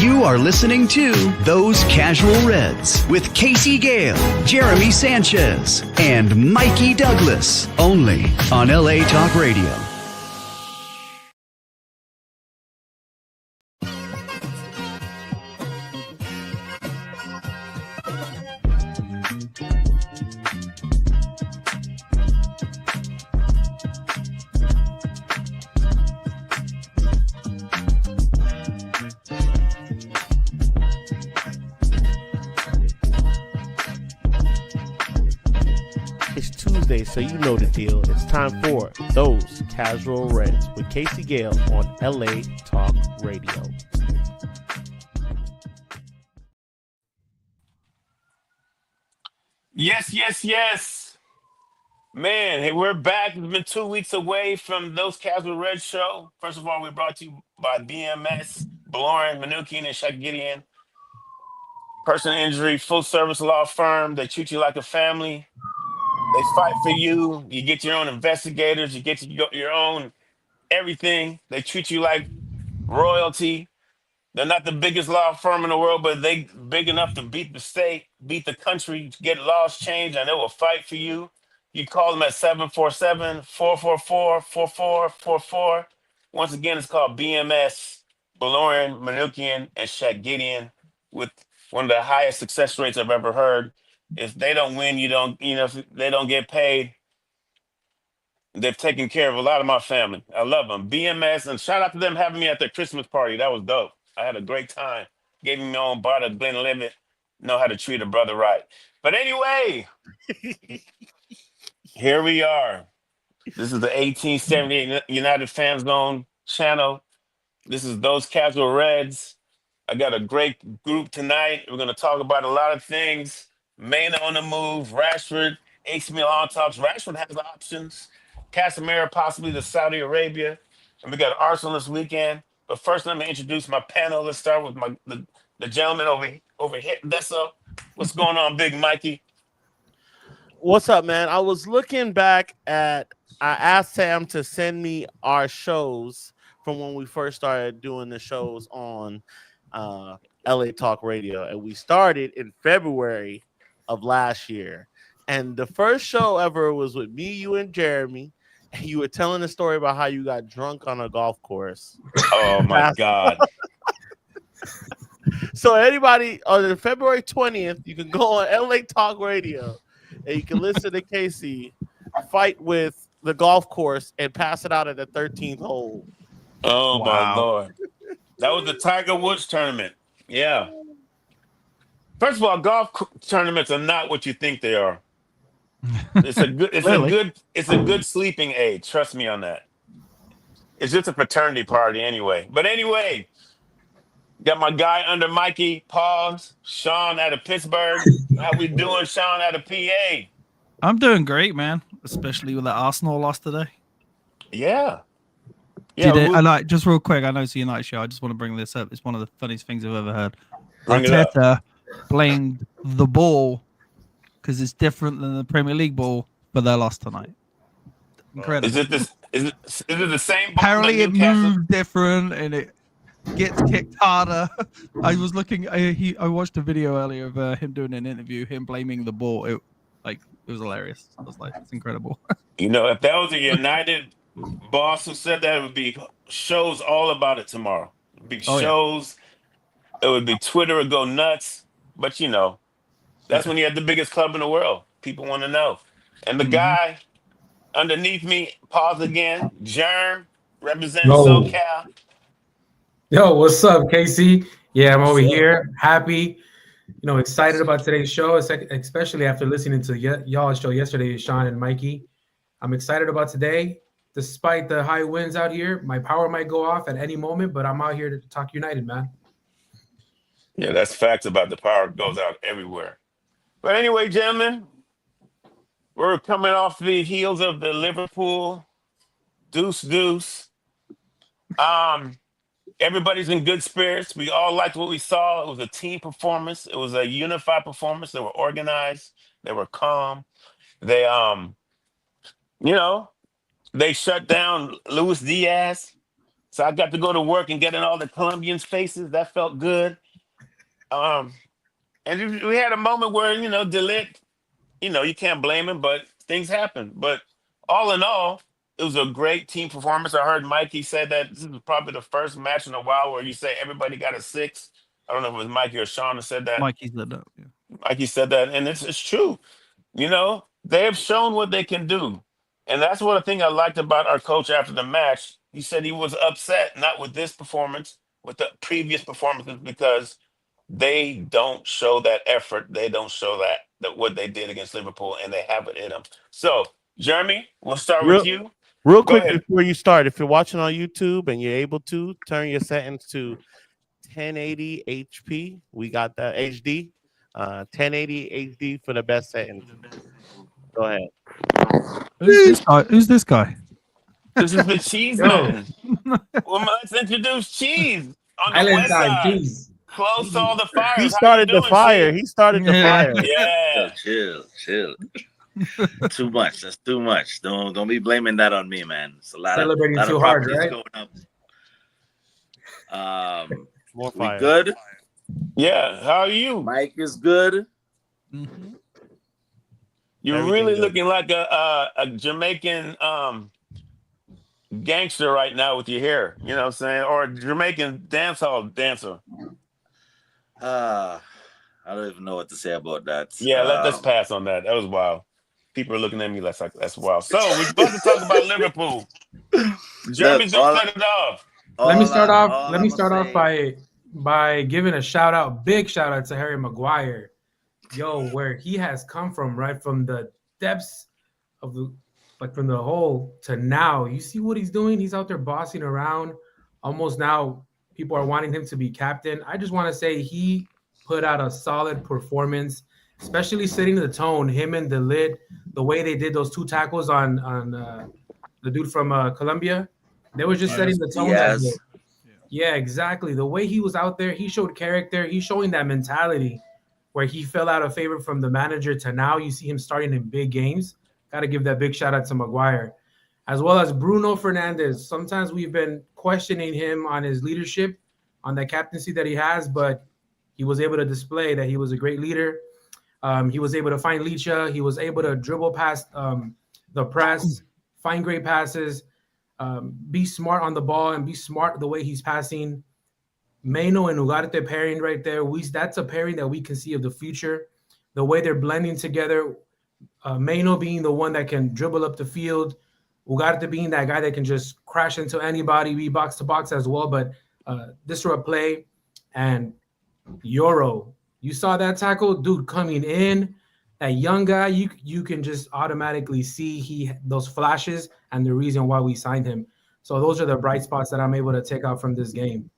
You are listening to Those Casual Reds with Casey Gale, Jeremy Sanchez, and Mikey Douglas, only on LA Talk Radio. So you know the deal. It's time for Those Casual Reds with Casey Gale on LA Talk Radio. Yes. Man, hey, we're back. We've been 2 weeks away from Those Casual Reds show. First of all, we brought to you by BMS, Balorin, Manukian, and Shagidian. Personal injury, full service law firm. They treat you like a family. They fight for you. You get your own investigators. You get your own everything. They treat you like royalty. They're not the biggest law firm in the world, but they big enough to beat the state, beat the country, get laws changed, and they will fight for you. You call them at 747-444-4444. Once again, it's called BMS, Balorin, Manukian, and Shagidian, with one of the highest success rates I've ever heard. If they don't win, if they don't get paid. They've taken care of a lot of my family. I love them. BMS, and shout out to them having me at their Christmas party. That was dope. I had a great time. Gave me my own bottle of Glenlivet. Know how to treat a brother right. But anyway, here we are. This is the 1878 United Fan Zone channel. This is Those Casual Reds. I got a great group tonight. We're going to talk about a lot of things. Mena on the move. Rashford. AC Milan talks. Rashford has options. Casemiro possibly to Saudi Arabia. And we got Arsenal this weekend. But first, let me introduce my panel. Let's start with the gentleman over here. That's up. What's going on, Big Mikey? What's up, man? I was looking back at, I asked Sam to send me our shows from when we first started doing the shows on LA Talk Radio. And we started in February of last year. And the first show ever was with me, you, and Jeremy. And you were telling a story about how you got drunk on a golf course. Oh, my God. So anybody on February 20th, you can go on LA Talk Radio and you can listen to Casey fight with the golf course and pass it out at the 13th hole. Oh, wow. My Lord. That was the Tiger Woods tournament. Yeah. First of all, golf tournaments are not what you think they are. It's a good sleeping aid. Trust me on that. It's just a fraternity party anyway. But anyway, got my guy under Mikey, pause, Sean out of Pittsburgh. How we doing, Sean out of PA? I'm doing great, man. Especially with that Arsenal loss today. Yeah. I like, just real quick, I know it's a United show. I just want to bring this up. It's one of the funniest things I've ever heard. Arteta blamed the ball because it's different than the Premier League ball, but their loss tonight. Incredible. Is it the same ball? Apparently it moved different and it gets kicked harder. I was looking. I watched a video earlier of him doing an interview, him blaming the ball. It was hilarious. I was like, it's incredible. You know, if that was a United boss who said that, it would be shows all about it tomorrow. It would be shows. Yeah. It would be Twitter would go nuts. But you know, that's when you have the biggest club in the world. People want to know. And the guy underneath me, pause again, Germ, representing SoCal. Yo, what's up, Casey? Yeah, I'm over here, happy, excited about today's show, especially after listening to y'all's show yesterday, Sean and Mikey. I'm excited about today. Despite the high winds out here, my power might go off at any moment, but I'm out here to talk United, man. Yeah, that's facts about the power goes out everywhere. But anyway, gentlemen, we're coming off the heels of the Liverpool deuce. Everybody's in good spirits. We all liked what we saw. It was a team performance. It was a unified performance. They were organized. They were calm. They, they shut down Luis Diaz. So I got to go to work and get in all the Colombians' faces. That felt good. And we had a moment where, Delit, you can't blame him, but things happen. But all in all, it was a great team performance. I heard Mikey said that this is probably the first match in a while where you say everybody got a 6. I don't know if it was Mikey or Sean that said that. Mikey said that. Yeah. Mikey said that, and it's true. They have shown what they can do. And that's what I think I liked about our coach after the match. He said he was upset, not with this performance, with the previous performances, because they don't show that effort. They don't show that what they did against Liverpool, and they have it in them. So, Jeremy, we'll start with you. Real Go quick ahead. before you start, if you're watching on YouTube and you're able to, turn your settings to 1080 HP. We got that HD. 1080 HD for the best settings. Go ahead. Who's this guy? This is the Cheese Man. Well, let's introduce Cheese on the Island west time, side. cheese. Close to all the fires. He How started you the doing, fire. Cheese? He started the fire. Yeah. Chill. Too much. That's too much. Don't be blaming that on me, man. It's a lot Celebrating of too hard, properties right? going up. More We fire. good? Yeah. How are you? Mike is good. Mm-hmm. You're Everything really good. looking like a Jamaican gangster right now with your hair. You know what I'm saying? Or a Jamaican dancehall dancer. I don't even know what to say about that. Yeah, let's pass on that. That was wild. People are looking at me like that's wild. So we're about to talk about Liverpool. Jeremy's gonna set it off. Let me start off by giving a big shout out to Harry Maguire. Yo, where he has come from, right from the depths of from the hole to now. You see what he's doing? He's out there bossing around. Almost now, people are wanting him to be captain. I just want to say he put out a solid performance, especially setting the tone. Him and the lid, the way they did those 2 tackles on the dude from Colombia, they were just setting the tone. Yes. Yeah, exactly. The way he was out there, he showed character. He's showing that mentality where he fell out of favor from the manager to now you see him starting in big games. Got to give that big shout out to Maguire, as well as Bruno Fernandes. Sometimes we've been questioning him on his leadership, on the captaincy that he has, but he was able to display that he was a great leader. He was able to find Licha. He was able to dribble past the press, find great passes, be smart on the ball, and be smart the way he's passing. Meno and Ugarte pairing right there. That's a pairing that we can see of the future. The way they're blending together. Meno being the one that can dribble up the field. Ugarte being that guy that can just crash into anybody, be box to box as well. But disrupt play. And Euro, you saw that tackle, dude, coming in. That young guy, you can just automatically see those flashes and the reason why we signed him. So those are the bright spots that I'm able to take out from this game.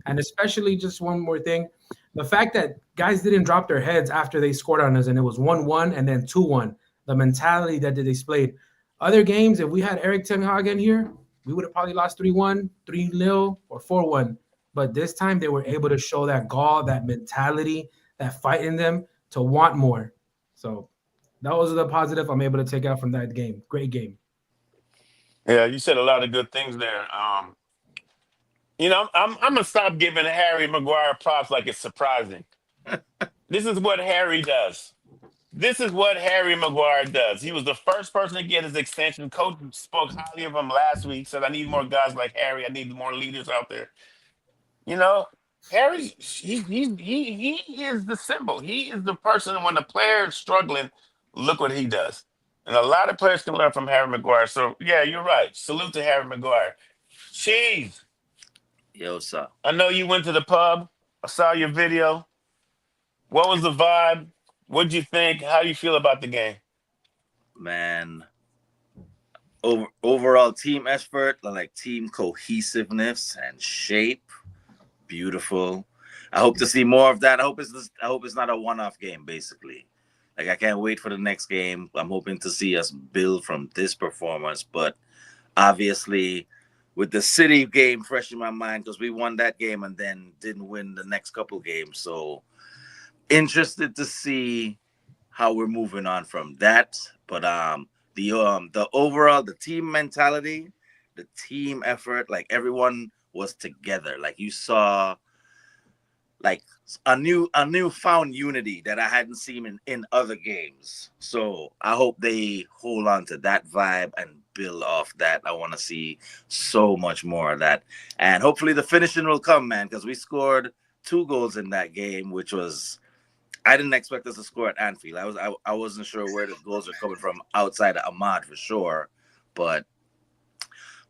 And especially just one more thing, the fact that guys didn't drop their heads after they scored on us and it was 1-1 and then 2-1, the mentality that they displayed. Other games, if we had Eric Ten Hag in here, we would have probably lost 3-1, 3-0, or 4-1. But this time they were able to show that gall, that mentality, that fight in them to want more. So that was the positive I'm able to take out from that game. Great game. Yeah, you said a lot of good things there. I'm gonna stop giving Harry Maguire props like it's surprising. This is what Harry does. This is what Harry Maguire does. He was the first person to get his extension. Coach spoke highly of him last week. Said, "I need more guys like Harry. I need more leaders out there." Harry, he is the symbol. He is the person when the player is struggling. Look what he does, and a lot of players can learn from Harry Maguire. So yeah, you're right. Salute to Harry Maguire. Cheese. Yo, sir. I know you went to the pub. I saw your video. What was the vibe? What'd you think? How do you feel about the game? Man, overall team effort, like team cohesiveness and shape, beautiful. I hope to see more of that. I hope it's not a one-off game, basically. Like, I can't wait for the next game. I'm hoping to see us build from this performance, but obviously with the City game fresh in my mind because we won that game and then didn't win the next couple games. So interested to see how we're moving on from that. But the overall, the team mentality, the team effort, like everyone was together. Like you saw like a newfound unity that I hadn't seen in other games. So I hope they hold on to that vibe and build off that. I want to see so much more of that. And hopefully the finishing will come, man, because we scored 2 goals in that game, which was I didn't expect us to score at Anfield. I wasn't sure where the goals are coming from outside of Ahmad for sure. But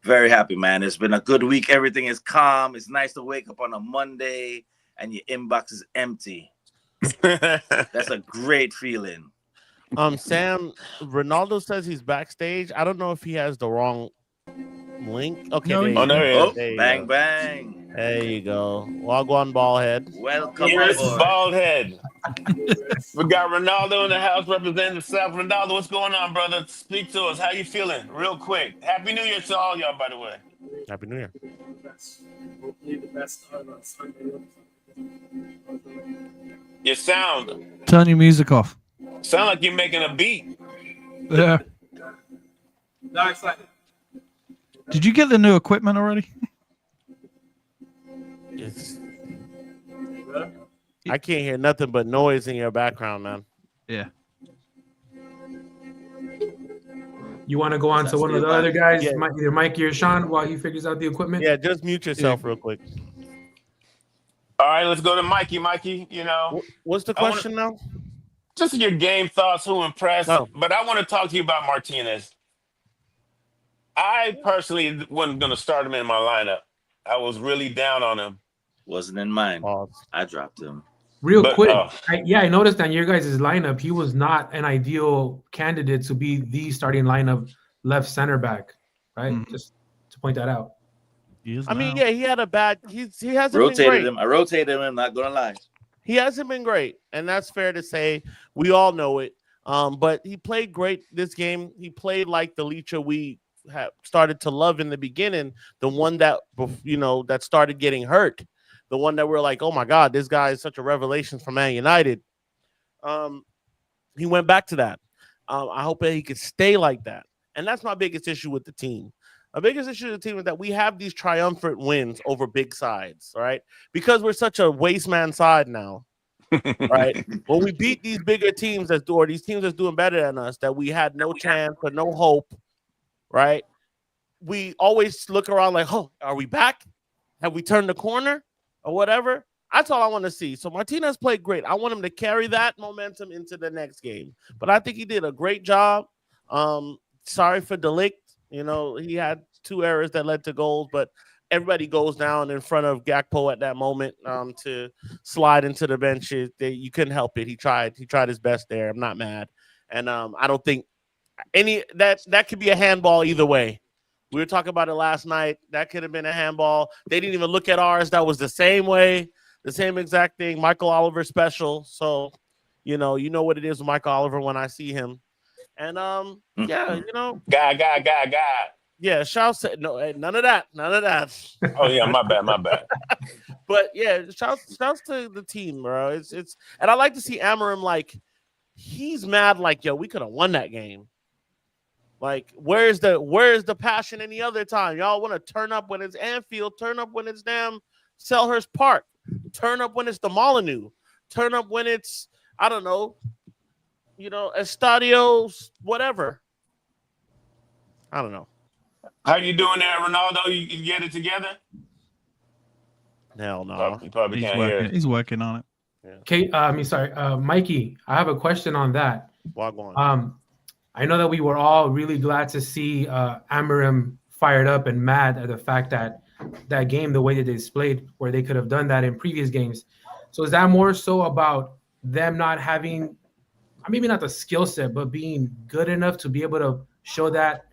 very happy, man. It's been a good week. Everything is calm. It's nice to wake up on a Monday and your inbox is empty. That's a great feeling. Sam, Ronaldo says he's backstage. I don't know if he has the wrong link. Okay, No, there you Oh, no, go. yeah. Oh, There you bang, go. bang. There you go. Wagwan Ballhead. Welcome Yes, aboard. bald head. We got Ronaldo in the house representing the South. Ronaldo, what's going on, brother? Speak to us. How you feeling? Real quick. Happy New Year to all y'all, by the way. Happy New Year. Hopefully the best on Sunday. Your sound Turn your music off. sound like you're making a beat. Yeah. Not excited. Did you get the new equipment already? It's, I can't hear nothing but noise in your background, man. Yeah. You want to go on to one of the other guys, Yeah. either Mikey or Sean, while he figures out the equipment? Yeah, just mute yourself real quick. All right, let's go to Mikey. Mikey, you know, What's the question now? just your game thoughts, who impressed. Oh. But I want to talk to you about Martinez. I personally wasn't going to start him in my lineup. I was really down on him. Wasn't in mine. Pause. I dropped him. Real But, quick, I noticed on your guys' lineup, he was not an ideal candidate to be the starting lineup left center back, right? Just to point that out. I mean, yeah, he had a bad. He hasn't been Rotated great. him. I rotated him. Not gonna lie. He hasn't been great, and that's fair to say. We all know it. But he played great this game. He played like the Leacher we have started to love in the beginning. The one that that started getting hurt. The one that we're like, oh my God, this guy is such a revelation for Man United. He went back to that. I hope that he could stay like that. And that's my biggest issue with the team. My biggest issue with the team is that we have these triumphant wins over big sides, right? Because we're such a waste man side now, right? When we beat these bigger teams or these teams that's doing better than us, that we had no chance or no hope, right? We always look around like, oh, are we back? Have we turned the corner or whatever? That's all I want to see. So Martinez played great. I want him to carry that momentum into the next game. But I think he did a great job. Sorry for Delict. He had 2 errors that led to goals, but everybody goes down in front of Gakpo at that moment to slide into the bench. You couldn't help it. He tried his best there. I'm not mad. And I don't think that could be a handball either way. We were talking about it last night. That could have been a handball. They didn't even look at ours. That was the same way, the same exact thing. Michael Oliver special. So, you know what it is with Michael Oliver when I see him. And yeah, Guy. Yeah, shouts to none of that. Oh yeah, my bad. But yeah, shouts to the team, bro. It's and I like to see Amorim like he's mad like, yo, we could have won that game. Like, where's the passion any other time? Y'all want to turn up when it's Anfield, turn up when it's damn Selhurst Park, turn up when it's the Molyneux, turn up when it's, I don't know, Estadios, whatever. I don't know. How you doing there, Ronaldo? You get it together? Hell no. You probably can't hear it. He's working on it. Yeah. Mikey, I have a question on that. Wagwan. I know that we were all really glad to see Amorim fired up and mad at the fact that game, the way that they displayed, where they could have done that in previous games. So is that more so about them not having, maybe not the skill set, but being good enough to be able to show that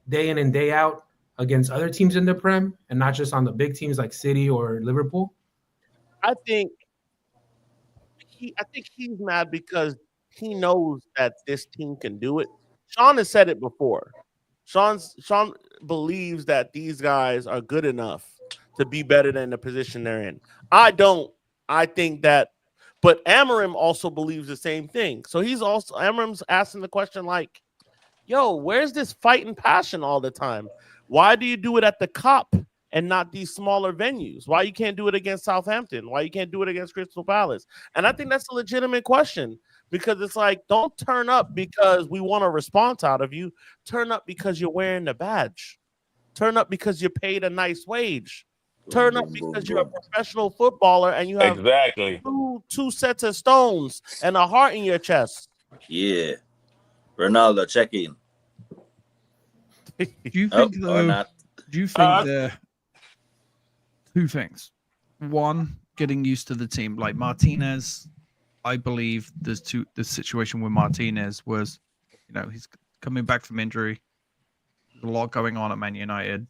day in and day out against other teams in the Prem and not just on the big teams like City or Liverpool? I think he's mad because he knows that this team can do it. Sean has said it before. Sean believes that these guys are good enough to be better than the position they're in. I don't. I think that, but Amorim also believes the same thing. So Amorim's asking the question like, yo, where's this fight and passion all the time? Why do you do it at the Cop and not these smaller venues? Why you can't do it against Southampton? Why you can't do it against Crystal Palace? And I think that's a legitimate question, because it's like, don't turn up because we want a response out of you. Turn up because you're wearing the badge. Turn up because you're paid a nice wage. Turn up because you're a professional footballer and you have exactly two sets of stones and a heart in your chest. Yeah. Ronaldo, check in. Do you think or not? Do you think there two things? One, getting used to the team. Like Martinez, I believe the situation with Martinez was, he's coming back from injury. There's a lot going on at Man United.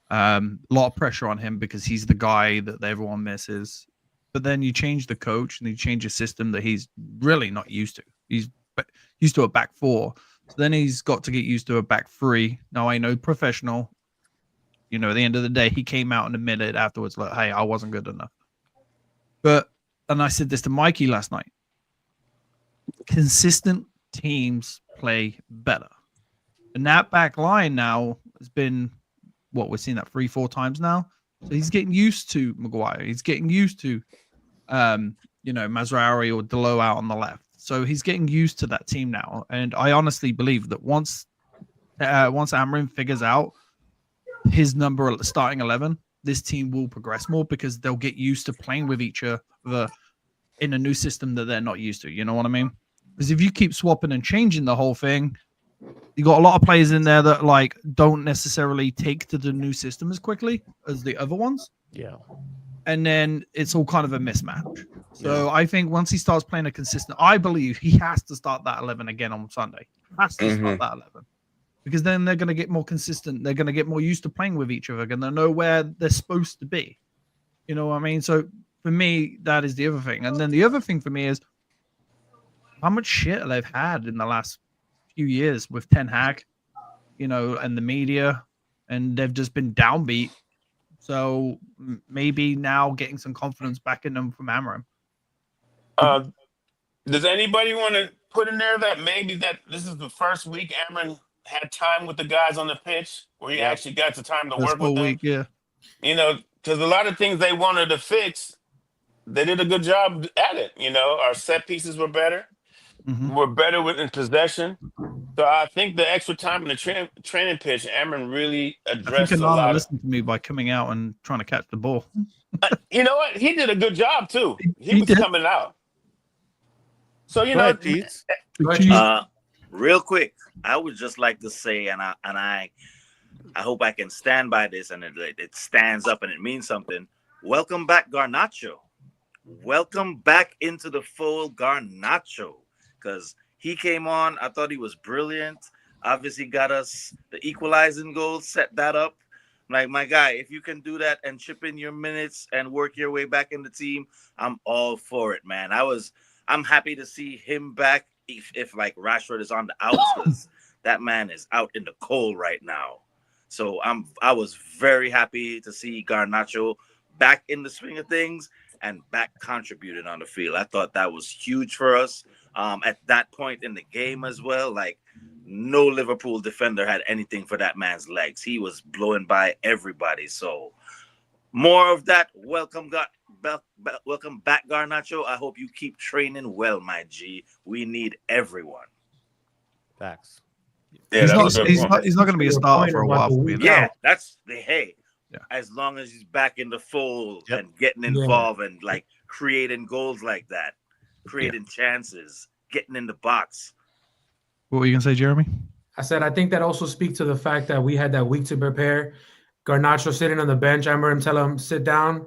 A lot of pressure on him because he's the guy that everyone misses. But then you change the coach and you change a system that he's really not used to. He's used to a back four. So then he's got to get used to a back three. Now, I know professional. At the end of the day, he came out and admitted afterwards, like, hey, I wasn't good enough. And I said this to Mikey last night. Consistent teams play better. And that back line now has been, we're seeing that 3-4 times now. So he's getting used to Maguire. He's getting used to, Mazraoui or Delo out on the left. So he's getting used to that team now. And I honestly believe that once Amorim figures out his number starting 11, this team will progress more because they'll get used to playing with each other in a new system that they're not used to. You know what I mean? Because if you keep swapping and changing the whole thing, you got a lot of players in there that don't necessarily take to the new system as quickly as the other ones. Yeah. And then it's all kind of a mismatch. So I think once he starts playing a consistent, I believe he has to start that 11 again on Sunday. Has to start that 11. Because then they're going to get more consistent. They're going to get more used to playing with each other and they know where they're supposed to be. You know what I mean? So for me, that is the other thing. And then the other thing for me is how much shit they've had in the last few years with Ten Hag, and the media, and they've just been downbeat. So maybe now getting some confidence back in them from Amorim. Does anybody want to put in there that maybe that this is the first week Amorim had time with the guys on the pitch where he actually got the time to work with them? Yeah. Because a lot of things they wanted to fix, they did a good job at it. Our set pieces were better. Mm-hmm. We're better in possession. So I think the extra time in the training pitch, Amorim really addressed a lot. Listened to me by coming out and trying to catch the ball. You know what? He did a good job too. He was coming out. So real quick, I would just like to say, and I hope I can stand by this, and it stands up and it means something. Welcome back, Garnacho. Welcome back into the fold, Garnacho. Because he came on, I thought he was brilliant. Obviously got us the equalizing goal, set that up. Like, my guy, if you can do that and chip in your minutes and work your way back in the team, I'm all for it, man. I'm happy to see him back if Rashford is on the outs, because that man is out in the cold right now. So I was very happy to see Garnacho back in the swing of things and back contributing on the field. I thought that was huge for us. At that point in the game as well, no Liverpool defender had anything for that man's legs. He was blowing by everybody. So more of that. Welcome back, Garnacho. I hope you keep training well, my G. We need everyone. Facts. Yeah, he's not going to be a starter for a while. Yeah, that's the hey. Yeah. As long as he's back in the fold and getting involved and creating goals like that. Creating chances, getting in the box. What were you going to say, Jeremy? I said, I think that also speaks to the fact that we had that week to prepare. Garnacho sitting on the bench. I remember him telling him, sit down.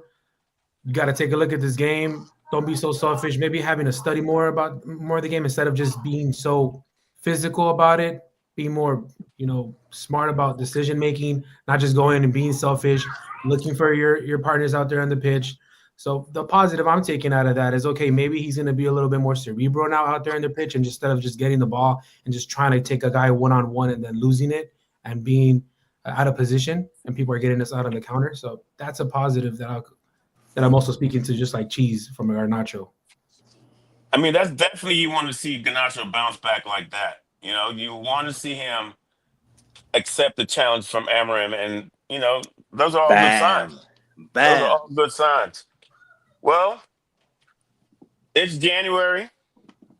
You got to take a look at this game. Don't be so selfish. Maybe having to study more of the game instead of just being so physical about it. Be more, smart about decision making, not just going and being selfish, looking for your partners out there on the pitch. So the positive I'm taking out of that is, okay, maybe he's going to be a little bit more cerebral now out there in the pitch, and instead of just getting the ball and just trying to take a guy one-on-one and then losing it and being out of position, and people are getting us out on the counter. So that's a positive that I'm also speaking to, just like Cheese from Garnacho. I mean, that's definitely, you want to see Garnacho bounce back like that. You want to see him accept the challenge from Amarim, and those are all good Bam. signs. Those are Bam. all good signs. Well, it's January.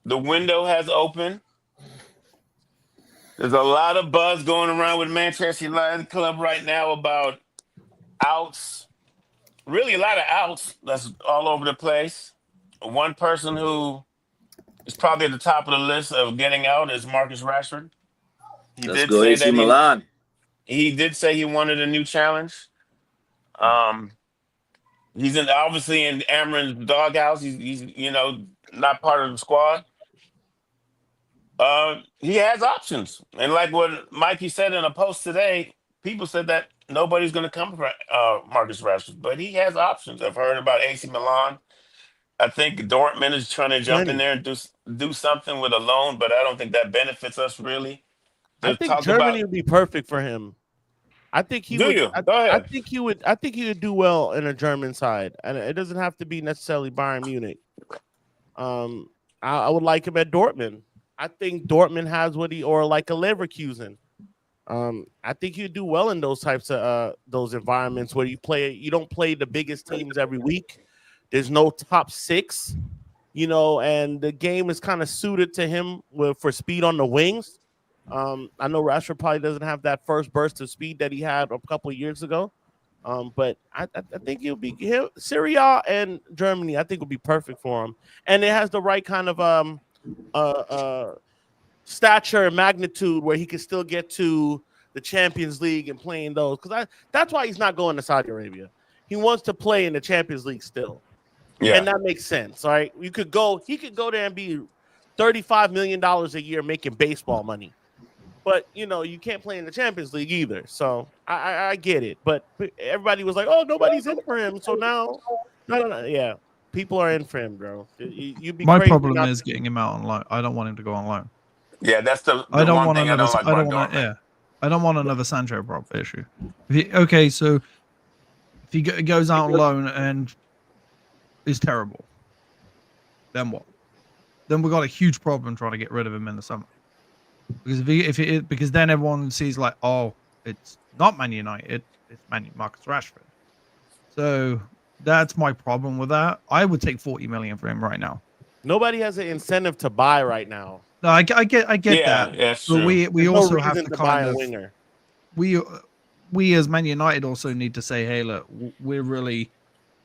The window has opened. There's a lot of buzz going around with Manchester United Club right now about outs. Really, a lot of outs. That's all over the place. One person who is probably at the top of the list of getting out is Marcus Rashford. He Let's did go say AC that Milan. he did say he wanted a new challenge. Um, he's obviously in Amarin's doghouse. He's not part of the squad. He has options, and like what Mikey said in a post today, people said that nobody's going to come for Marcus Rashford, but he has options. I've heard about AC Milan. I think Dortmund is trying to jump in Plenty. there and do something with a loan, but I don't think that benefits us really. I There's think talk about. Germany would be perfect for him. I think he Do would. you? Go I ahead. think he would. I think he would do well in a German side, and it doesn't have to be necessarily Bayern Munich. Um, I would like him at Dortmund. I think Dortmund has what or like a Leverkusen. I think he'd do well in those types of those environments where you don't play the biggest teams every week. There's no top six, and the game is kind of suited to him for speed on the wings. I know Rashford probably doesn't have that first burst of speed that he had a couple of years ago. But I think he'll be him, Syria and Germany. I think will be perfect for him, and it has the right kind of stature and magnitude where he can still get to the Champions League and playing those. Because that's why he's not going to Saudi Arabia. He wants to play in the Champions League still, and Yeah. that makes sense. All right, he could go there and be $35 million a year making baseball money. But you can't play in the Champions League either. So I get it. But everybody was like, "Oh, nobody's in for him." So now, no, yeah, people are in for him, bro. You'd be My crazy problem not is getting him out on loan. I don't want him to go on loan. Yeah, that's the I don't one want thing I another. don't like I don't about want to. Dortmund. Yeah, I don't want another Sancho issue. Okay, so if he goes out on loan and is terrible, then what? Then we got a huge problem trying to get rid of him in the summer. Because because then everyone sees like, oh, it's not Man United, it's Marcus Rashford. So that's my problem with that. I would take 40 million for him right now. Nobody has an incentive to buy right now. No, I get Yeah, that. that's But true. we There's also no have reason to buy kind a of winger. we as Man United also need to say, hey, look, we're really.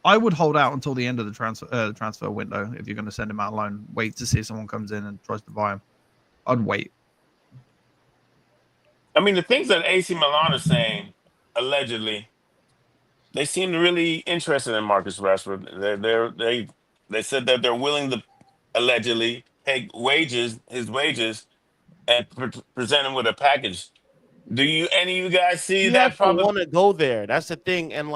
I would hold out until the end of the transfer window if you're going to send him out alone. Wait to see if someone comes in and tries to buy him. I'd wait. I mean, the things that AC Milan is saying, allegedly, they seem really interested in Marcus Rashford. They said that they're willing to allegedly pay his wages, and present him with a package. Do any of you guys see He has that to problem? want to go there. That's the thing, and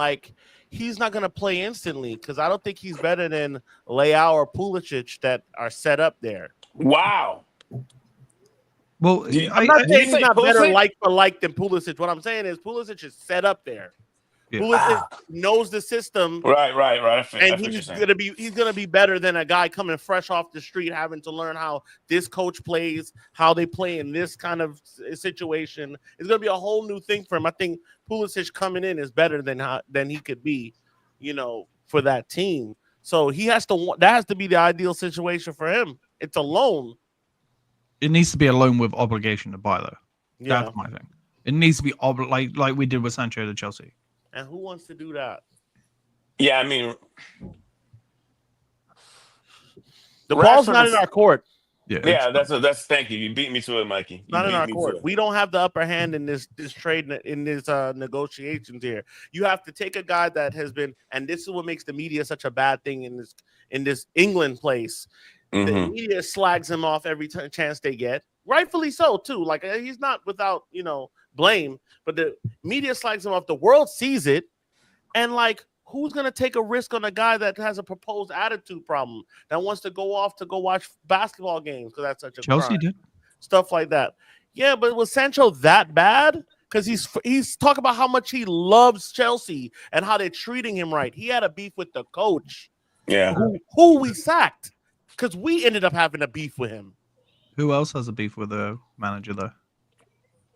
he's not gonna play instantly because I don't think he's better than Leao or Pulisic that are set up there. Wow. Well, I'm not Did saying you he's say not better Pulisic? like for like than Pulisic. What I'm saying is Pulisic is set up there. Yeah. Pulisic knows the system, Right. I and feel what you're saying. he's gonna be better than a guy coming fresh off the street having to learn how this coach plays, how they play in this kind of situation. It's gonna be a whole new thing for him. I think Pulisic coming in is better than he could be, for that team. So that has to be the ideal situation for him. It's a loan. It needs to be a loan with obligation to buy, though. Yeah. That's my thing. It needs to be like we did with Sancho to Chelsea. And who wants to do that? Yeah, I mean, the ball's not in our court. Yeah, that's thank you. You beat me to it, Mikey. Not in our court. We don't have the upper hand in this trade in this negotiations here. You have to take a guy that has been, and this is what makes the media such a bad thing in this England place. The media slags him off every chance they get, rightfully so too. Like he's not without blame, but the media slags him off. The world sees it, and who's going to take a risk on a guy that has a proposed attitude problem that wants to go off to go watch basketball games because that's such a Chelsea crime. did stuff like that. Yeah, but was Sancho that bad? Because he's talking about how much he loves Chelsea and how they're treating him right. He had a beef with the coach, who we sacked because we ended up having a beef with him. Who else has a beef with the manager though?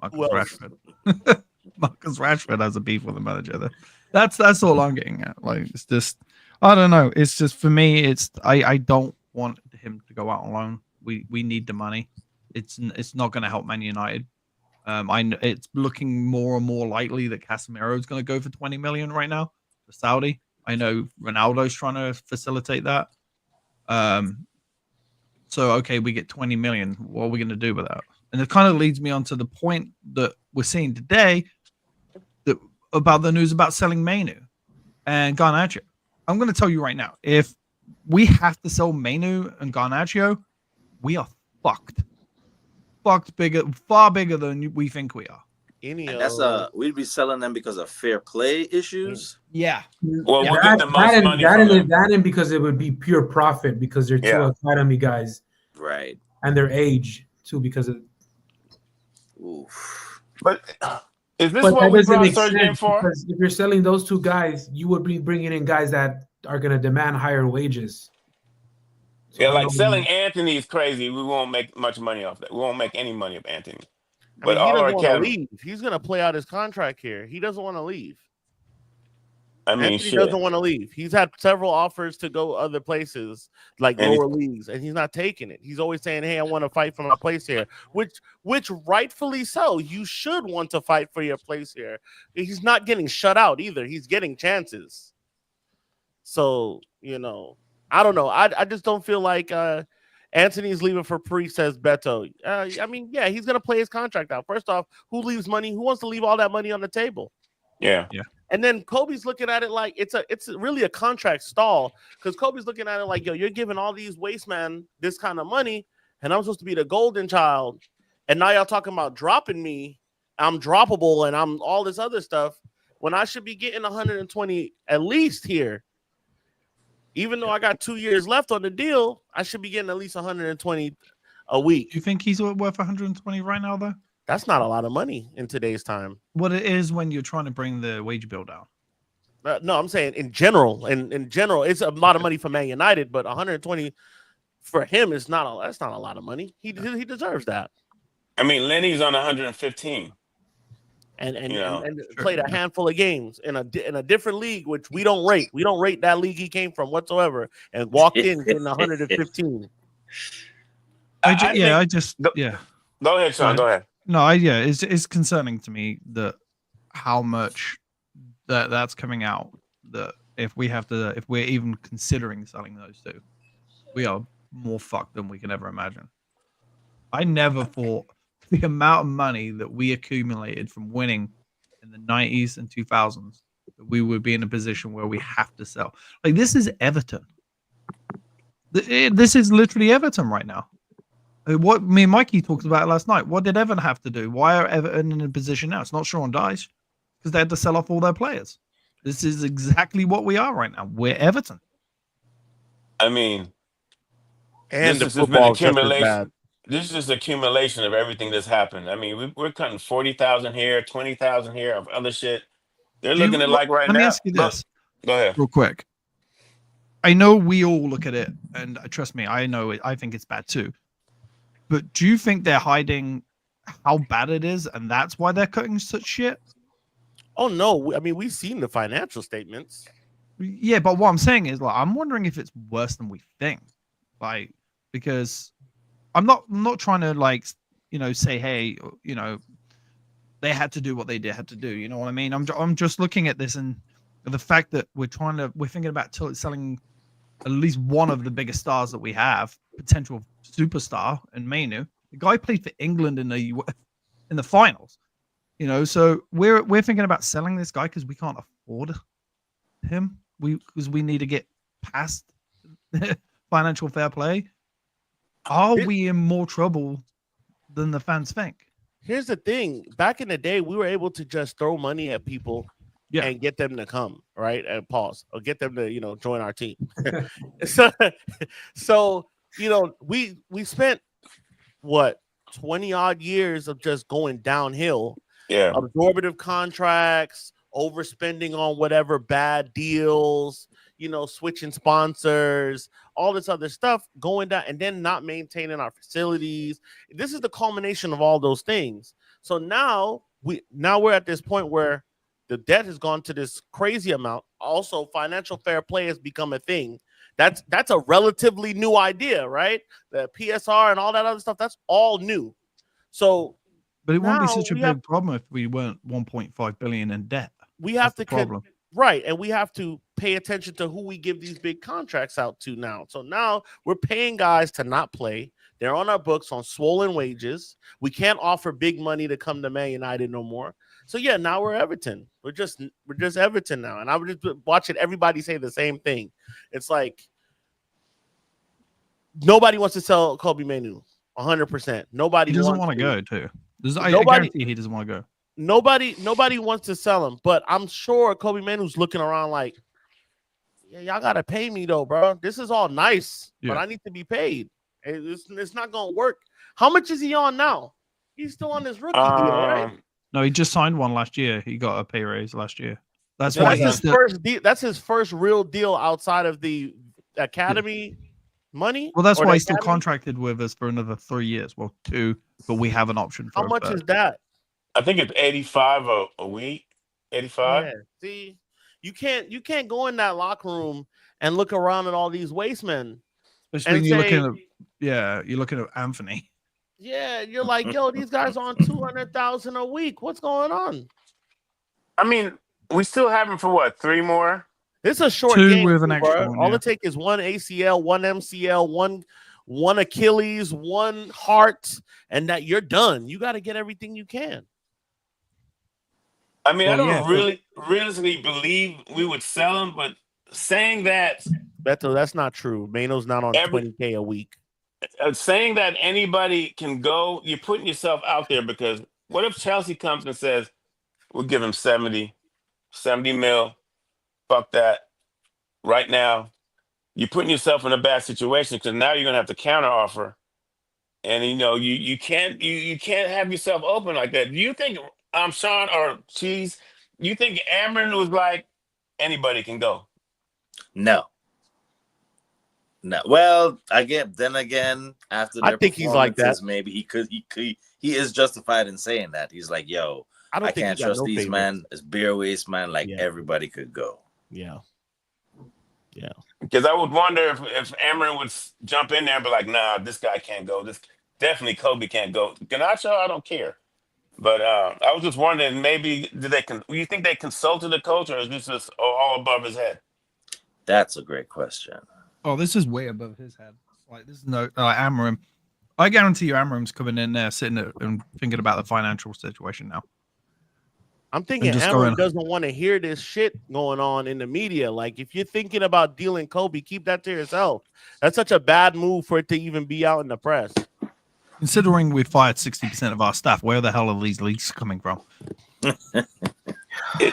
Marcus Who else? Rashford. Marcus Rashford has a beef with the manager. That's all I'm getting at. Like, it's just, I don't know. It's just, for me, it's I don't want him to go out on loan. We need the money. It's not going to help Man United. It's looking more and more likely that Casemiro is going to go for 20 million right now for Saudi. I know Ronaldo's trying to facilitate that. So okay, we get 20 million. What are we going to do with that? And it kind of leads me on to the point that we're seeing today about the news about selling Mainu and Garnacho. I'm going to tell you right now, if we have to sell Mainu and Garnacho, we are fucked. Far bigger than we think we are. And that's we'd be selling them because of fair play issues. Yeah. Well, we'll get the most money from them. That and because it would be pure profit because they're two academy guys, right? And their age too, because of. Oof. But is this what we brought Serge in for? Because if you're selling those two guys, you would be bringing in guys that are going to demand higher wages. So yeah, like selling Anthony is crazy. We won't make much money off that. We won't make any money off Anthony. But he doesn't want to leave. He's going to play out his contract here. He doesn't want to leave. I mean, Anthony doesn't want to leave. He's had several offers to go other places, like lower leagues, and he's not taking it. He's always saying, "Hey, I want to fight for my place here," which rightfully so. You should want to fight for your place here. He's not getting shut out either. He's getting chances. So, I don't know. I just don't feel like Anthony's leaving for Paris, says Beto. I mean, yeah, he's going to play his contract out. First off, who leaves money? Who wants to leave all that money on the table? Yeah. And then Kobe's looking at it like it's really a contract stall, because Kobe's looking at it like, yo, you're giving all these waste man this kind of money, and I'm supposed to be the golden child, and now y'all talking about dropping me. I'm droppable, and I'm all this other stuff when I should be getting 120 at least here. Even though I got 2 years left on the deal, I should be getting at least 120 a week. Do you think he's worth 120 right now, though? That's not a lot of money in today's time. What it is when you're trying to bring the wage bill down. No, I'm saying in general. In general, it's a lot of money for Man United, but 120 for him is that's not a lot of money. He deserves that. I mean, Lenny's on 115. And played a handful of games in a different league, which we don't rate. We don't rate that league he came from whatsoever, and walked in getting 115. Go ahead, Sean. Go ahead. No, it's concerning to me that how much that's coming out. That if we're even considering selling those two, we are more fucked than we can ever imagine. I never thought the amount of money that we accumulated from winning in the 90s and 2000s that we would be in a position where we have to sell. Like, this is Everton. This is literally Everton right now. What me and Mikey talked about last night. What did Everton have to do? Why are Everton in a position now? It's not Sean Dyche, because they had to sell off all their players. This is exactly what we are right now. We're Everton. I mean, and the football accumulation. This is just accumulation of everything that's happened. I mean, we're cutting 40,000 here, 20,000 here of other shit. They're looking at like right now. Let me ask you this. Go ahead. Real quick. I know we all look at it, and trust me, I know it. I think it's bad too. But do you think they're hiding how bad it is, and that's why they're cutting such shit? Oh, no. I mean, we've seen the financial statements. Yeah, but what I'm saying is, like, I'm wondering if it's worse than we think. Like, because I'm not trying to, like, say, hey, they had to do what they had to do. You know what I mean? I'm just looking at this, and the fact that we're thinking about selling at least one of the biggest stars that we have, potential superstar, in Mainu. The guy played for England in the finals. So we're thinking about selling this guy because we can't afford him. Because we need to get past financial fair play. Are we in more trouble than the fans think? Here's the thing. Back in the day, we were able to just throw money at people and get them to come, right? And pause. Or get them to, join our team. So we spent, 20 odd years of just going downhill. Yeah. Absorbative contracts, overspending on whatever bad deals, switching sponsors, all this other stuff going down, and then not maintaining our facilities. This is the culmination of all those things. So now we're at this point where the debt has gone to this crazy amount. Also, financial fair play has become a thing. That's a relatively new idea, right? The PSR and all that other stuff, that's all new. So, but it won't be such a big problem if we weren't 1.5 billion in debt. We have that's to problem. Right, and we have to pay attention to who we give these big contracts out to now. So now we're paying guys to not play. They're on our books on swollen wages. We can't offer big money to come to Man United no more. So yeah, now we're Everton. We're just Everton now. And I'm just watching everybody say the same thing. It's like nobody wants to sell Kobbie Mainoo. 100%. Nobody. He doesn't want to go too. I guarantee he doesn't want to go. Nobody wants to sell him, but I'm sure Kobbie Mainoo's looking around like, yeah, y'all gotta pay me though, bro. This is all nice, but I need to be paid. It's not gonna work. How much is he on now? He's still on this rookie deal, right? No, he just signed one last year. He got a pay raise last year. That's his first real deal outside of the academy money. Well, that's why he's still contracted with us for another 3 years. Well, 2, but we have an option for. How much is that? I think it's 85 a week. 85. Yeah. See, you can't go in that locker room and look around at all these waste men. Especially when you're looking at Anthony. Yeah, you're like, yo, these guys on 200,000 a week. What's going on? I mean, we still have him for what? 3 more? It's a short 2 game, with an extra one, all it takes is 1 ACL, 1 MCL, one Achilles, 1 heart, and that you're done. You got to get everything you can. I mean, I don't really realistically believe we would sell him, but saying that, Beto, that's not true. Mainoo's not on 20K a week. Saying that anybody can go, you're putting yourself out there, because what if Chelsea comes and says, we'll give him 70 mil, fuck that, right now? You're putting yourself in a bad situation, because now you're going to have to counter offer. And, you can't have yourself open like that. Do you think, Sean or Cheese, you think Amron was like, anybody can go? No. Well, then again, after their I think he's like that. Maybe he is justified in saying that. He's like, yo, I can't trust these men. It's beer waste, man. Like everybody could go. Yeah. Yeah. Because I would wonder if Amron would jump in there and be like, nah, this guy can't go. This definitely Kobbie can't go. Garnacho, I don't care. But I was just wondering, maybe you think they consulted the coach, or is this just all above his head? That's a great question. Oh, this is way above his head. Like, this is no Amram. I guarantee you, Amram's coming in there, sitting there and thinking about the financial situation now. I'm thinking Amram doesn't want to hear this shit going on in the media. Like, if you're thinking about dealing Kobbie, keep that to yourself. That's such a bad move for it to even be out in the press. Considering we fired 60% of our staff, where the hell are these leaks coming from?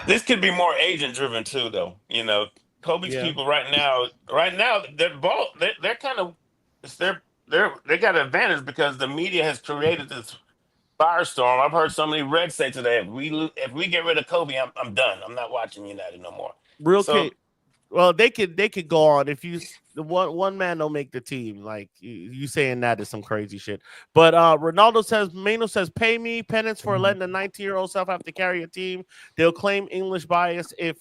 This could be more agent driven too, though. Kobbie's people right now, they're kind of they got an advantage because the media has created this firestorm. I've heard so many Reds say today, if we get rid of Kobbie, I'm done. I'm not watching United no more. Well, they could go on if one man don't make the team. Like you saying that is some crazy shit. But Mainoo says, pay me penance for letting a 19-year-old self have to carry a team. They'll claim English bias if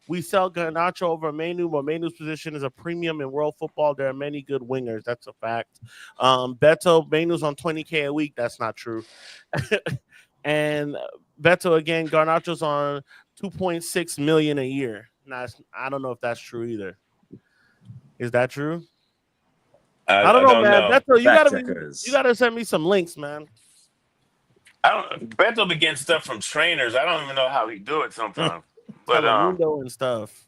we sell Garnacho over Mainoo, but Mainoo's position is a premium in world football. There are many good wingers. That's a fact. Beto, Mainoo's on 20K a week. That's not true. And Beto, again, Garnacho's on 2.6 million a year. Now, I don't know if that's true either. Is that true? I don't know, man. Beto, you gotta send me some links, man. Beto be getting stuff from trainers. I don't even know how he do it sometimes. But Telemundo and stuff.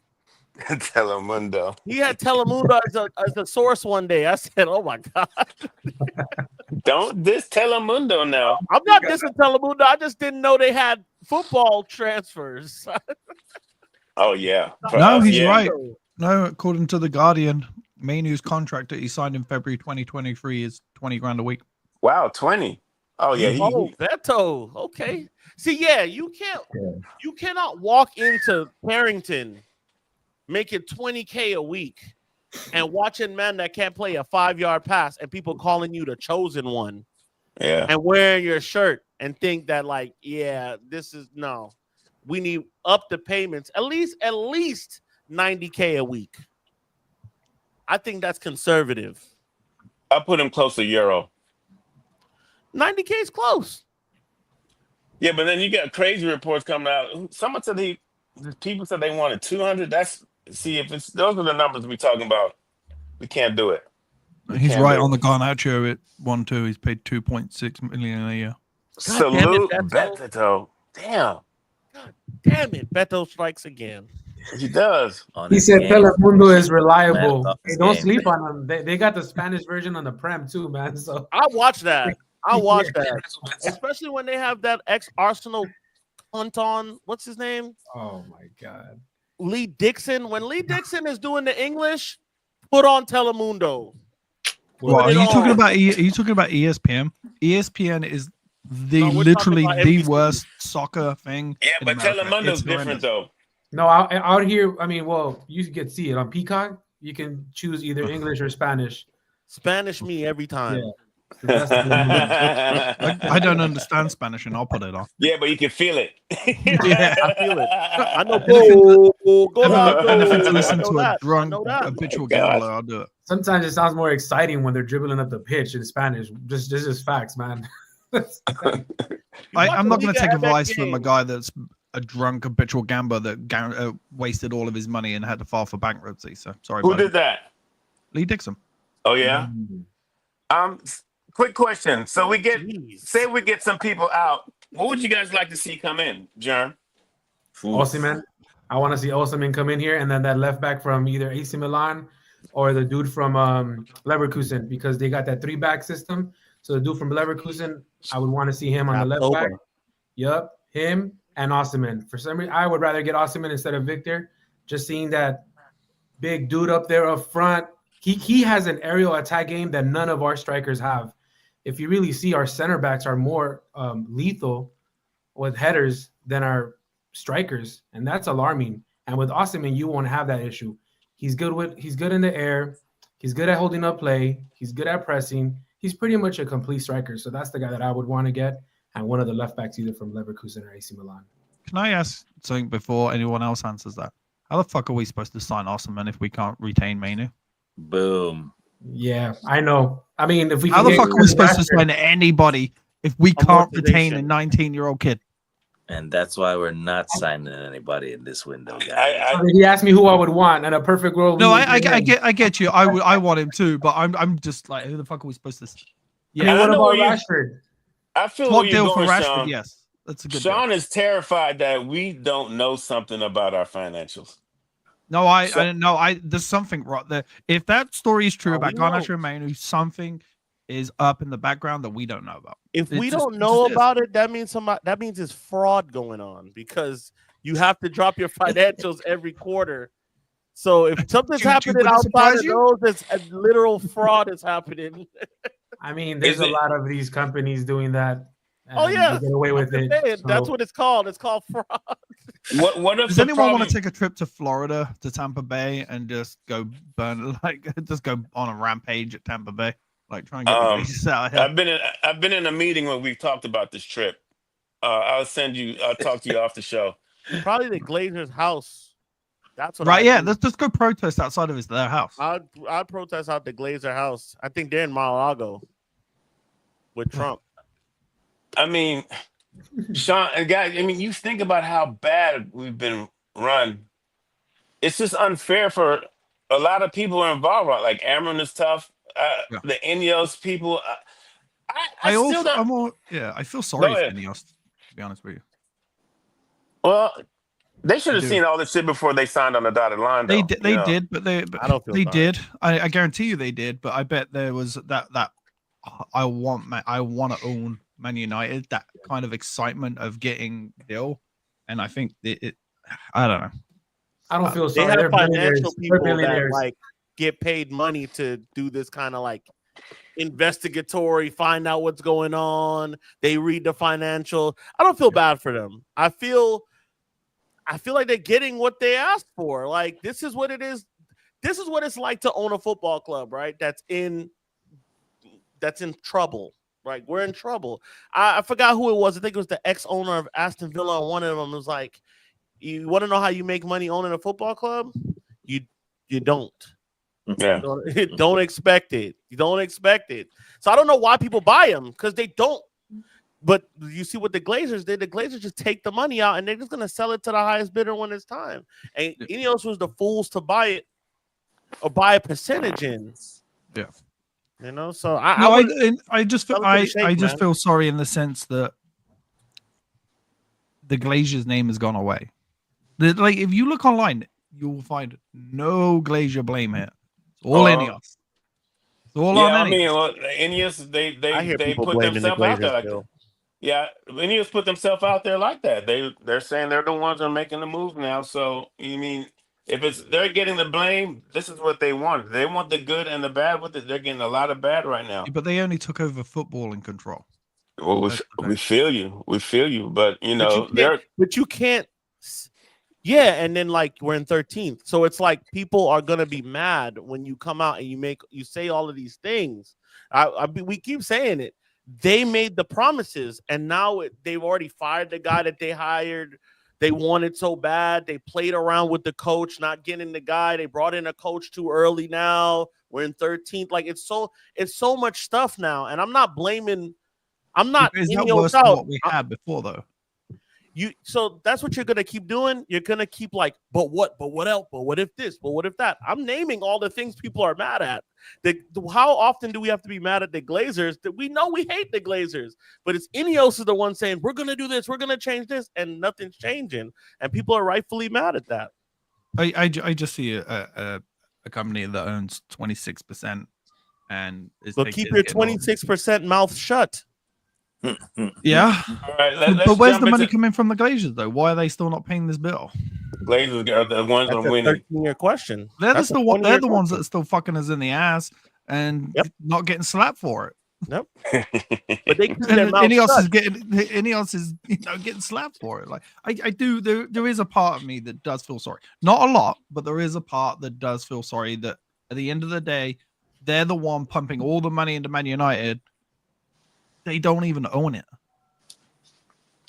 Telemundo. He had Telemundo as a source one day. I said, "Oh my god!" Don't diss Telemundo now. I'm not dissing Telemundo. I just didn't know they had football transfers. Oh yeah. No, he's right. No, according to the Guardian, Mainoo's contract that he signed in February 2023 is 20 grand a week. Wow, 20. Oh yeah. Beto. Okay. See, you cannot walk into Carrington making 20K a week and watching men that can't play a 5-yard pass and people calling you the chosen one. Yeah. And wearing your shirt and think that like, yeah, this is no. We need up the payments at least $90K a week. I think that's conservative. I put him close to Euro. 90K is close. Yeah, but then you got crazy reports coming out. Someone said people said they wanted 200. If it's those are the numbers we're talking about, we can't do it. He's right on the Garnacho at 1-2. He's paid 2.6 million a year. Salute Beto. Damn. God damn it. Beto strikes again. He does. He said Telemundo is reliable. Hey, don't sleep on them. They got the Spanish version on the Prem too, man. So I watch that. Especially when they have that ex-Arsenal punt on. What's his name? Oh my God. Lee Dixon. When Lee Dixon is doing the English, put on Telemundo. Well, are you talking about ESPN? ESPN is literally the worst soccer thing. Yeah, but Telemundo's different though. No, out here, I mean, well, you can see it on Peacock. You can choose either English or Spanish. Spanish me every time. Yeah. I don't understand Spanish, and I'll put it on. Yeah, but you can feel it. Yeah, I feel it. I know. Anything to listen to a drunk habitual gambler, I'll do it. Sometimes it sounds more exciting when they're dribbling up the pitch in Spanish. This is facts, man. I'm not going to take advice from a guy that's a drunk habitual gambler that wasted all of his money and had to file for bankruptcy. So sorry. Who did that? Lee Dixon. Oh yeah. Quick question. So we get some people out. What would you guys like to see come in, John? Osimhen. I want to see Osimhen come in here, and then that left back from either AC Milan or the dude from Leverkusen, because they got that 3-back system. So the dude from Leverkusen, I would want to see him on the left back. Yep, him and Osimhen. For some reason, I would rather get Osimhen instead of Victor. Just seeing that big dude up there up front. He has an aerial attack game that none of our strikers have. If you really see, our center backs are more lethal with headers than our strikers, and that's alarming. And with Osimhen, you won't have that issue. He's good in the air. He's good at holding up play. He's good at pressing. He's pretty much a complete striker. So that's the guy that I would want to get, and one of the left backs either from Leverkusen or AC Milan. Can I ask something before anyone else answers that? How the fuck are we supposed to sign Osimhen if we can't retain Mainu? Boom. Yeah, I know. I mean, if we how the fuck are we supposed to sign anybody if we can't retain a 19-year-old kid? And that's why we're not signing anybody in this window, guys. He asked me who I would want in a perfect world. No, I get you. I want him too, but I'm just like, who the fuck are we supposed to? Yeah, what about Rashford? I feel what you're going, Rashford. Sean. Yes, that's a good. Sean is terrified that we don't know something about our financials. No, I don't know. There's something right there. If that story is true about Garnacho and Mainu, something is up in the background that we don't know about. If we don't know about it, that means it's fraud going on, because you have to drop your financials every quarter. So if something's happening outside of those, it's a literal fraud is happening. I mean, there's a lot of these companies doing that. Oh yeah, get away with it. That's what it's called. It's called fraud. What if does anyone want to take a trip to Florida, to Tampa Bay, and just go just go on a rampage at Tampa Bay, like try and get the bases out here? I've been in a meeting where we've talked about this trip. I'll talk to you off the show. Probably the Glazers' house. That's what. Right? Yeah, let's just go protest outside of their house. I'd protest out the Glazer house. I think they're in Mar-a-Lago with Trump. I mean, Sean, guys, I mean, you think about how bad we've been run. It's just unfair for a lot of people who are involved. Like Amron is tough. The Ineos people. I feel sorry for Ineos, to be honest with you. Well, they should have seen all this shit before they signed on the dotted line. Though, they did, but I don't feel they did. I guarantee you they did. But I bet there was that I want to own Man United, that kind of excitement of getting deal, and I think I don't know. I don't feel sorry. They have financial people that like get paid money to do this kind of like investigatory, find out what's going on. They read the financial. I don't feel bad for them. I feel like they're getting what they asked for. Like, this is what it is. This is what it's like to own a football club, right? That's in trouble. Like we're in trouble. I forgot who it was. I think it was the ex-owner of Aston Villa. And one of them was like, "You want to know how you make money owning a football club? You don't. Yeah. Don't expect it. You don't expect it. So I don't know why people buy them because they don't. But you see what the Glazers did. The Glazers just take the money out and they're just gonna sell it to the highest bidder when it's time. And Ineos was the fools to buy it or buy a percentage in. Yeah. You know, so I just feel sorry in the sense that the Glazier's name has gone away. Like if you look online, you will find no Glazier blame here. It's all Ineos. It's all on Ineos. I mean, well, Ineos they put themselves out there like that. Yeah, Ineos put themselves out there like that. They're saying they're the ones that are making the move now. So you mean if they're getting the blame, this is what they want. They want the good and the bad with it. They're getting a lot of bad right now. But they only took over football and control. Well, we feel you. We feel you. But you know, but you can't. Yeah, and then like we're in 13th, so it's like people are gonna be mad when you come out and you say all of these things. We keep saying it. They made the promises, and now they've already fired the guy that they hired. They wanted so bad. They played around with the coach, not getting the guy. They brought in a coach too early. Now we're in 13th. Like it's so much stuff now, and I'm not blaming. I'm not. Is that worse than what we had before, though? So that's what you're gonna keep doing. You're gonna keep like, but what else? But what if this? But what if that? I'm naming all the things people are mad at. How often do we have to be mad at the Glazers? That we know we hate the Glazers, but it's Ineos is the one saying we're gonna do this, we're gonna change this, and nothing's changing, and people are rightfully mad at that. I just see a company that owns 26% and keep your 26% mouth shut. Yeah, all right, but where's the money coming from the Glazers though? Why are they still not paying this bill? Glazers are the ones that are winning. 13-year question. They're the ones that are still fucking us in the ass and not getting slapped for it. Nope. But they Ineos is getting slapped for it. Like I do. There is a part of me that does feel sorry. Not a lot, but there is a part that does feel sorry that at the end of the day, they're the one pumping all the money into Man United. They don't even own it.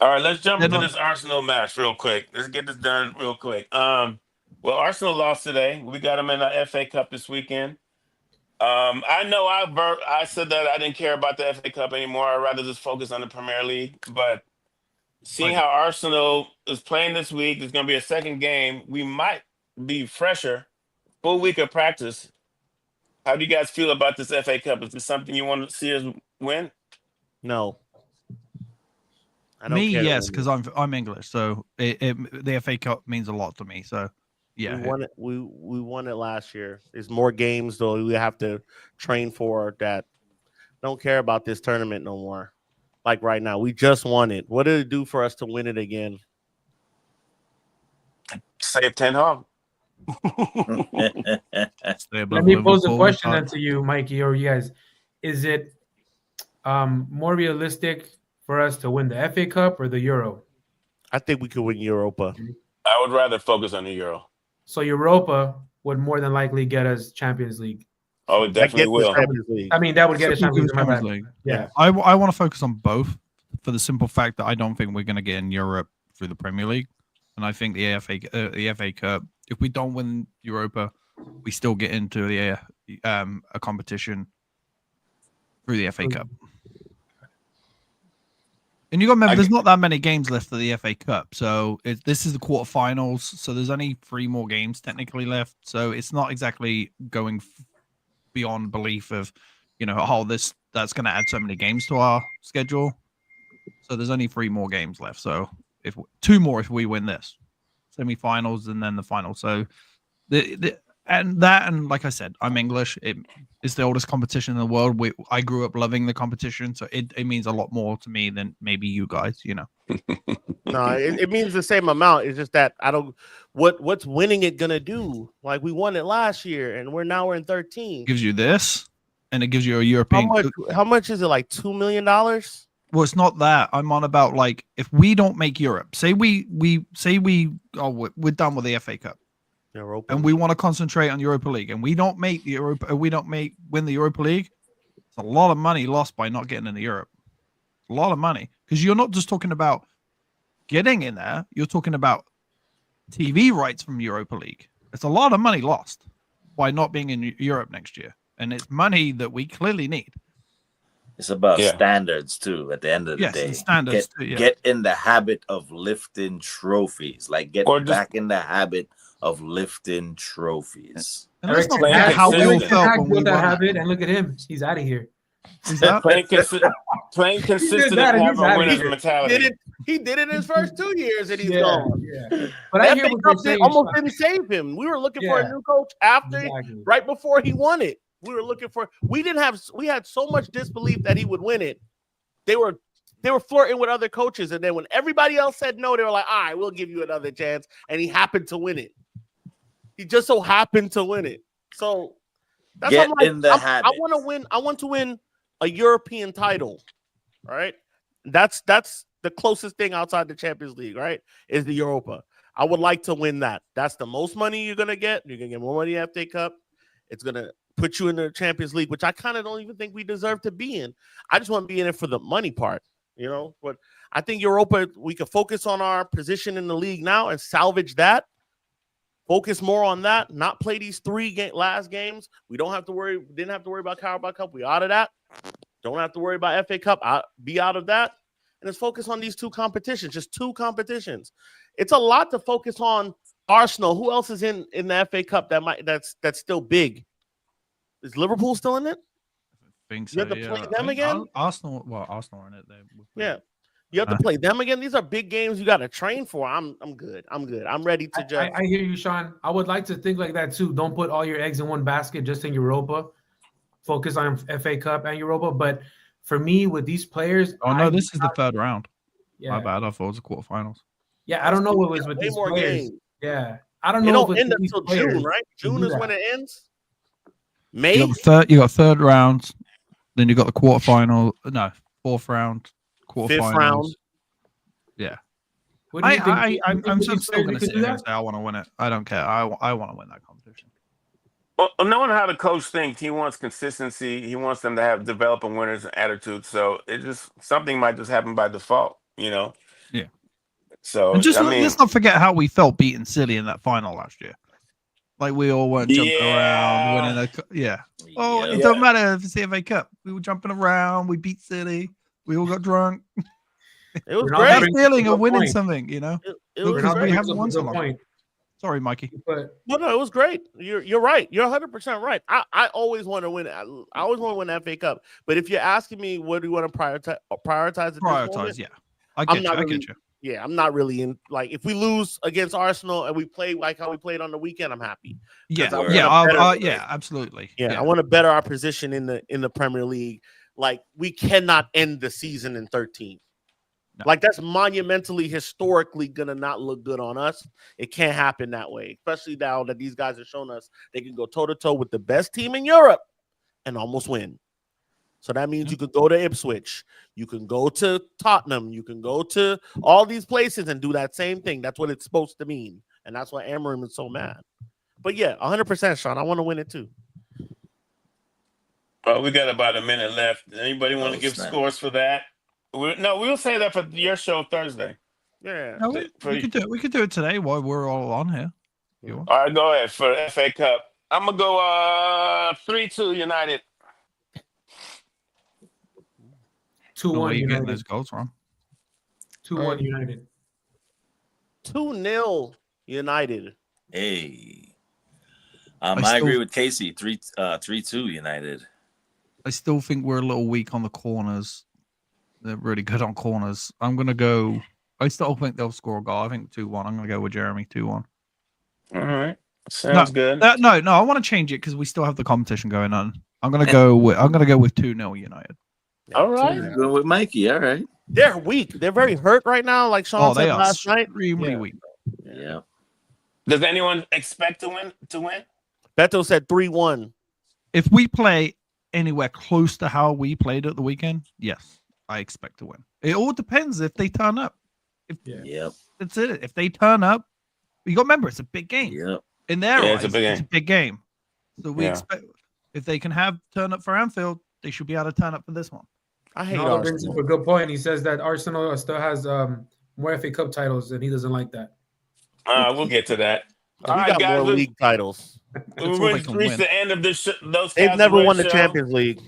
All right, let's jump into this Arsenal match real quick. Let's get this done real quick. Well, Arsenal lost today. We got them in the FA Cup this weekend. I know I said that I didn't care about the FA Cup anymore. I'd rather just focus on the Premier League. But seeing how Arsenal is playing this week, there's going to be a second game. We might be fresher. Full week of practice. How do you guys feel about this FA Cup? Is this something you want to see us win? No. Me, yes, because I'm English, so the FA Cup means a lot to me. So, yeah, we won it last year. There's more games though we have to train for that. Don't care about this tournament no more. Like right now, we just won it. What did it do for us to win it again? Save 10 Hog. Let me pose a question then to you, Mikey, or you guys. Is it more realistic for us to win the FA Cup or the Euro? I think we could win Europa. I would rather focus on the Euro. So Europa would more than likely get us Champions League. Oh, it definitely will. I mean, that would get us Champions League. Yeah. I want to focus on both for the simple fact that I don't think we're going to get in Europe through the Premier League. And I think the FA Cup, if we don't win Europa, we still get into the a competition through the FA Cup. And you got to remember, there's not that many games left of the FA Cup. So this is the quarterfinals. So there's only 3 more games technically left. So it's not exactly going beyond belief of, that's going to add so many games to our schedule. So there's only 3 more games left. So 2 more if we win this semi-finals and then the final. So and like I said, I'm English. It's the oldest competition in the world. I grew up loving the competition, so it means a lot more to me than maybe you guys. No, it means the same amount. It's just that I don't. What's winning it gonna do? Like we won it last year, and we're in 13. Gives you this, and it gives you a European. How much is it? Like $2 million? Well, it's not that. I'm on about like if we don't make Europe, say we're done with the FA Cup. Europa. And we want to concentrate on Europa League, and we don't make win the Europa League. It's a lot of money lost by not getting into Europe. A lot of money, because you're not just talking about getting in there. You're talking about TV rights from Europa League. It's a lot of money lost by not being in Europe next year, and it's money that we clearly need. It's about standards too. At the end of the day, standards get in the habit of lifting trophies. Like get back in the habit of lifting trophies. And let's not forget how we all felt when we that habit. And look at him; he's out of here. Playing consistent and have a winner's mentality. He did it in his first 2 years, and he's gone. Yeah. But I hear what you're almost didn't save him. We were looking for a new coach right before he won it. We were looking for. We had so much disbelief that he would win it. They were flirting with other coaches, and then when everybody else said no, they were like, "All right, we'll give you another chance." And he happened to win it. He just so happened to win it. So that's get in the habit. I want to win. I want to win a European title. All right, that's the closest thing outside the Champions League. Right, is the Europa. I would like to win that. That's the most money you're gonna get. You're gonna get more money in the FA Cup. It's gonna put you in the Champions League, which I kind of don't even think we deserve to be in. I just want to be in it for the money part, you know. But I think Europa, we can focus on our position in the league now and salvage that. Focus more on that, not play these last games. We don't have to worry. Didn't have to worry about Carabao Cup. We out of that. Don't have to worry about FA Cup. Be out of that. And let's focus on these two competitions, just two competitions. It's a lot to focus on. Arsenal. Who else is in the FA Cup that's still big? Is Liverpool still in it? I think so. You have to play them again. Arsenal are in it. Yeah, you have to play them again. These are big games. You got to train for. I'm good. I'm ready to judge. I hear you, Sean. I would like to think like that too. Don't put all your eggs in one basket just in Europa. Focus on FA Cup and Europa. But for me, with these players, this is the third round. Yeah, my bad. I thought it was the quarterfinals. Yeah, I don't know what was with these players. Games. Yeah, I don't know. It don't end until June, right? June is when it ends. May. You got third round, then you got the quarterfinal. No, fourth round, quarterfinals. Fifth round. Yeah. I'm still going to sit here and say I want to win it. I don't care. I want to win that competition. Well, knowing how the coach thinks, he wants consistency. He wants them to have developing winners and attitude. So it just something might just happen by default, you know. Yeah. So let's not forget how we felt beating City in that final last year. Like we all weren't jumping around, winning it don't matter if it's the FA Cup. We were jumping around. We beat City. We all got drunk. It was great. That feeling of winning something, you know. It was we haven't won so long. Sorry, Mikey. No, it was great. You're right. You're 100% right. I always want to win. I always want to win the FA Cup. But if you're asking me, what do you want to prioritize? Yeah. I get you. Yeah, I'm not really in. Like, if we lose against Arsenal and we play like how we played on the weekend, I'm happy. Absolutely. Yeah, I want to better our position in the Premier League. Like, we cannot end the season in 13. No. Like, that's monumentally, historically gonna not look good on us. It can't happen that way, especially now that these guys have shown us they can go toe to toe with the best team in Europe and almost win. So that means you could go to Ipswich, you can go to Tottenham, you can go to all these places and do that same thing. That's what it's supposed to mean. And that's why Amorim is so mad. But yeah, 100%, Sean. I want to win it too. Well, we got about a minute left. Anybody want to give scores for that? We'll say that for your show Thursday. Yeah. No, we could do it today while we're all on here. All right, go ahead for FA Cup. I'm going to go 3-2 United. 2-1 you getting those goals from? 2-1 United. 2-0 United. Hey. I agree with Casey. 3-2 United. I still think we're a little weak on the corners. They're really good on corners. I'm going to go. I still think they'll score a goal. I think 2-1. I'm going to go with Jeremy 2-1. All right. Sounds good. No. I want to change it because we still have the competition going on. I'm going to go with 2-0 United. All right. Going with Mikey. All right. They're weak. They're very hurt right now. Like Sean said last night. Extremely weak. Yeah. Does anyone expect to win? Beto said 3-1. If we play anywhere close to how we played at the weekend, yes, I expect to win. It all depends if they turn up. Yep. That's it. If they turn up, you got to remember it's a big game. Yep. In their eyes, it's a big game. So we expect if they can turn up for Anfield, they should be able to turn up for this one. I hate Naldo brings Arsenal. up a good point. He says that Arsenal still has more FA Cup titles, and he doesn't like that. We'll get to that. We got more league titles. We've reached the end of this. Those They've never won the Champions League.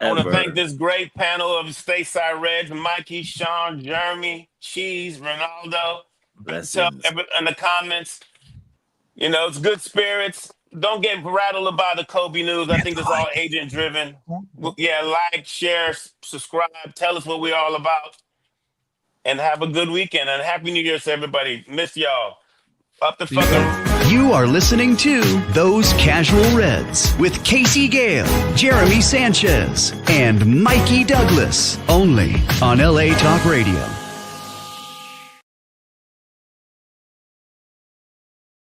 I want to thank this great panel of Stateside Reds: Mikey, Sean, Jeremy, Cheese, Ronaldo. In the comments, it's good spirits. Don't get rattled about the Kobe news. I think it's all agent driven. Yeah, like, share, subscribe. Tell us what we're all about. And have a good weekend. And Happy New Year's to everybody. Miss y'all. Up the fucking. You are listening to Those Casual Reds with Casey Gale, Jeremy Sanchez, and Mikey Douglas, only on LA Talk Radio.